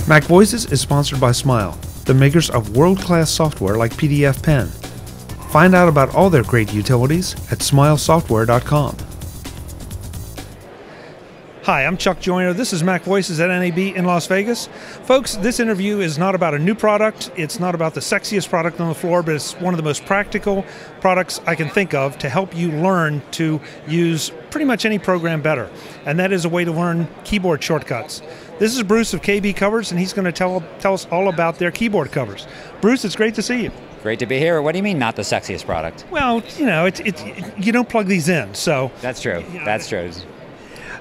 MacVoices is sponsored by Smile, the makers of world-class software like PDF Pen. Find out about all their great utilities at smilesoftware.com. Hi, I'm Chuck Joyner. This is MacVoices at NAB in Las Vegas. Folks, this interview is not about a new product. It's not about the sexiest product on the floor, but it's one of the most practical products I can think of to help you learn to use pretty much any program better. And that is a way to learn keyboard shortcuts. This is Bruce of KB Covers, and he's going to tell us all about their keyboard covers. Bruce, it's great to see you. Great to be here. What do you mean, not the sexiest product? Well, you know, you don't plug these in, so. That's true. That's true.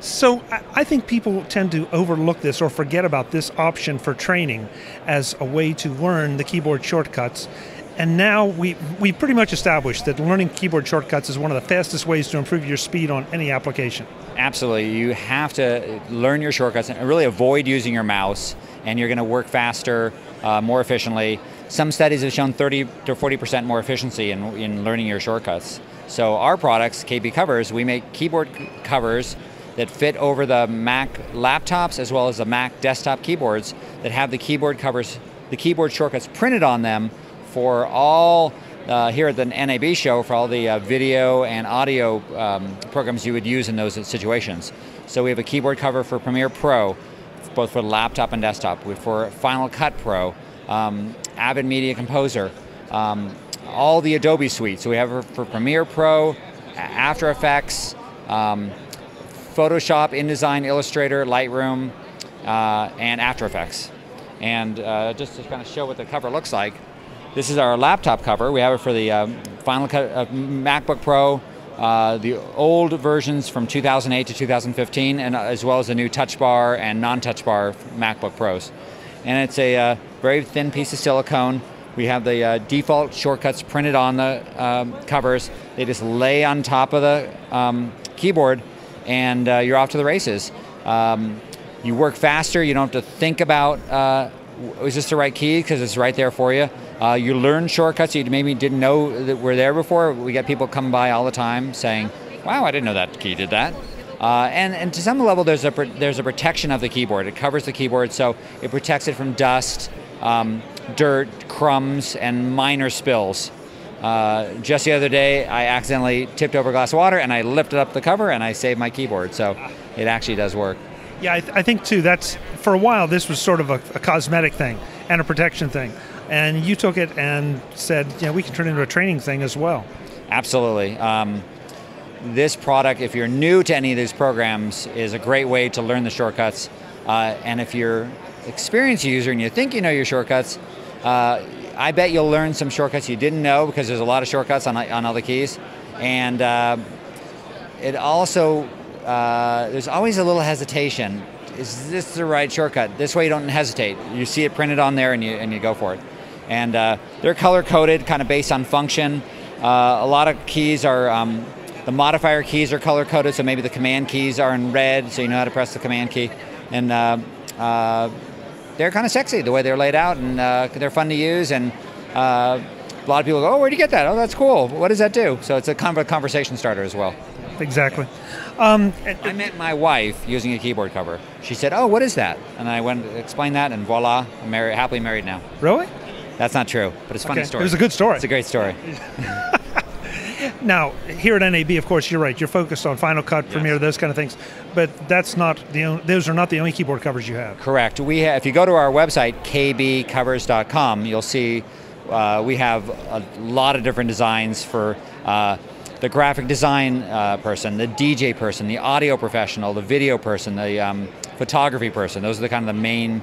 So I think people tend to overlook this or forget about this option for training as a way to learn the keyboard shortcuts. And now we pretty much established that learning keyboard shortcuts is one of the fastest ways to improve your speed on any application. Absolutely. You have to learn your shortcuts and really avoid using your mouse, and you're going to work faster, more efficiently. Some studies have shown 30 to 40% more efficiency in learning your shortcuts. So our products, KB Covers, we make keyboard covers that fit over the Mac laptops as well as the Mac desktop keyboards that have the keyboard covers, the keyboard shortcuts printed on them for all, here at the NAB show, for all the video and audio programs you would use in those situations. So we have a keyboard cover for Premiere Pro, both for laptop and desktop. For Final Cut Pro, Avid Media Composer, all the Adobe suite. So we have it for Premiere Pro, After Effects, Photoshop, InDesign, Illustrator, Lightroom, and After Effects. And just to kind of show what the cover looks like, this is our laptop cover. We have it for the Final Cut MacBook Pro, the old versions from 2008 to 2015, and as well as the new Touch Bar and non-Touch Bar MacBook Pros. And it's a very thin piece of silicone. We have the default shortcuts printed on the covers. They just lay on top of the keyboard, and you're off to the races. You work faster. You don't have to think about, is this the right key? Because it's right there for you. You learn shortcuts you maybe didn't know that were there before. We get people come by all the time saying, wow, I didn't know that key did that. And to some level, there's a protection of the keyboard. It covers the keyboard, so it protects it from dust, dirt, crumbs, and minor spills. Just the other day, I accidentally tipped over a glass of water, and I lifted up the cover, and I saved my keyboard. So it actually does work. Yeah, I think too. That's, for a while, this was sort of a cosmetic thing and a protection thing, and you took it and said, yeah, we can turn it into a training thing as well. Absolutely. This product, if you're new to any of these programs, is a great way to learn the shortcuts. And if you're an experienced user and you think you know your shortcuts, I bet you'll learn some shortcuts you didn't know, because there's a lot of shortcuts on all the keys. And it also, there's always a little hesitation. Is this the right shortcut? This way you don't hesitate. You see it printed on there and you go for it. And they're color-coded, kind of based on function. A lot of keys are, the modifier keys are color-coded, so maybe the command keys are in red, so you know how to press the command key. And they're kind of sexy the way they're laid out, and they're fun to use, and a lot of people go, oh, where'd you get that? Oh, that's cool. What does that do? So it's a kind of a conversation starter as well. Exactly. I met my wife using a keyboard cover. She said, oh, what is that? And I went to explain that, and voila, I'm happily married now. Really? That's not true, but it's a funny story. It was a good story. It's a great story. Now, here at NAB, of course, you're right. You're focused on Final Cut, Premiere, those kind of things. But those are not the only keyboard covers you have. Correct. If you go to our website, kbcovers.com, you'll see we have a lot of different designs for the graphic design person, the DJ person, the audio professional, the video person, the photography person. Those are the kind of the main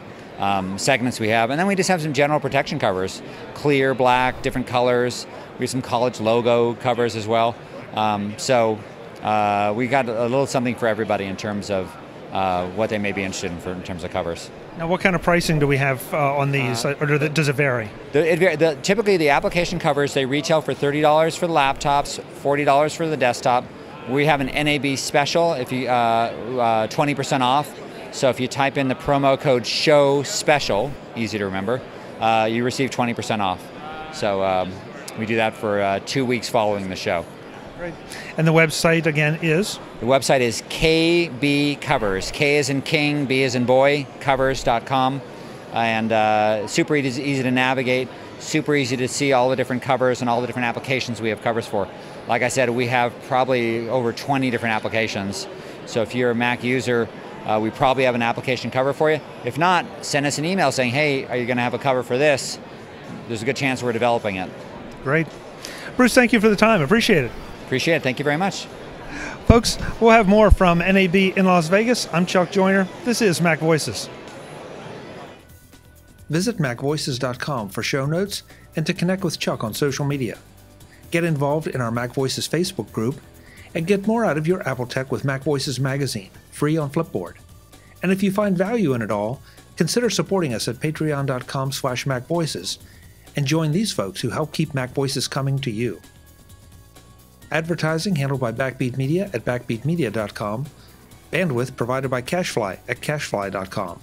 segments we have. And then we just have some general protection covers, clear, black, different colors. We have some college logo covers as well. So we got a little something for everybody in terms of what they may be interested in terms of covers. Now, what kind of pricing do we have on these, or does it vary? Typically, the application covers, they retail for $30 for the laptops, $40 for the desktop. We have an NAB special, if you 20% off. So if you type in the promo code SHOW SPECIAL, easy to remember, you receive 20% off. So we do that for 2 weeks following the show. Great. And the website, again, is? The website is KB Covers. K as in King, B as in Boy, covers.com. and super easy to navigate, super easy to see all the different covers and all the different applications we have covers for. Like I said, we have probably over 20 different applications. So if you're a Mac user, we probably have an application cover for you. If not, send us an email saying, hey, are you going to have a cover for this? There's a good chance we're developing it. Great. Bruce, thank you for the time. Appreciate it. Appreciate it. Thank you very much. Folks, we'll have more from NAB in Las Vegas. I'm Chuck Joyner. This is MacVoices. Visit MacVoices.com for show notes and to connect with Chuck on social media. Get involved in our MacVoices Facebook group and get more out of your Apple Tech with MacVoices magazine, free on Flipboard. And if you find value in it all, consider supporting us at patreon.com/MacVoices and join these folks who help keep MacVoices coming to you. Advertising handled by Backbeat Media at backbeatmedia.com. Bandwidth provided by CacheFly at cachefly.com.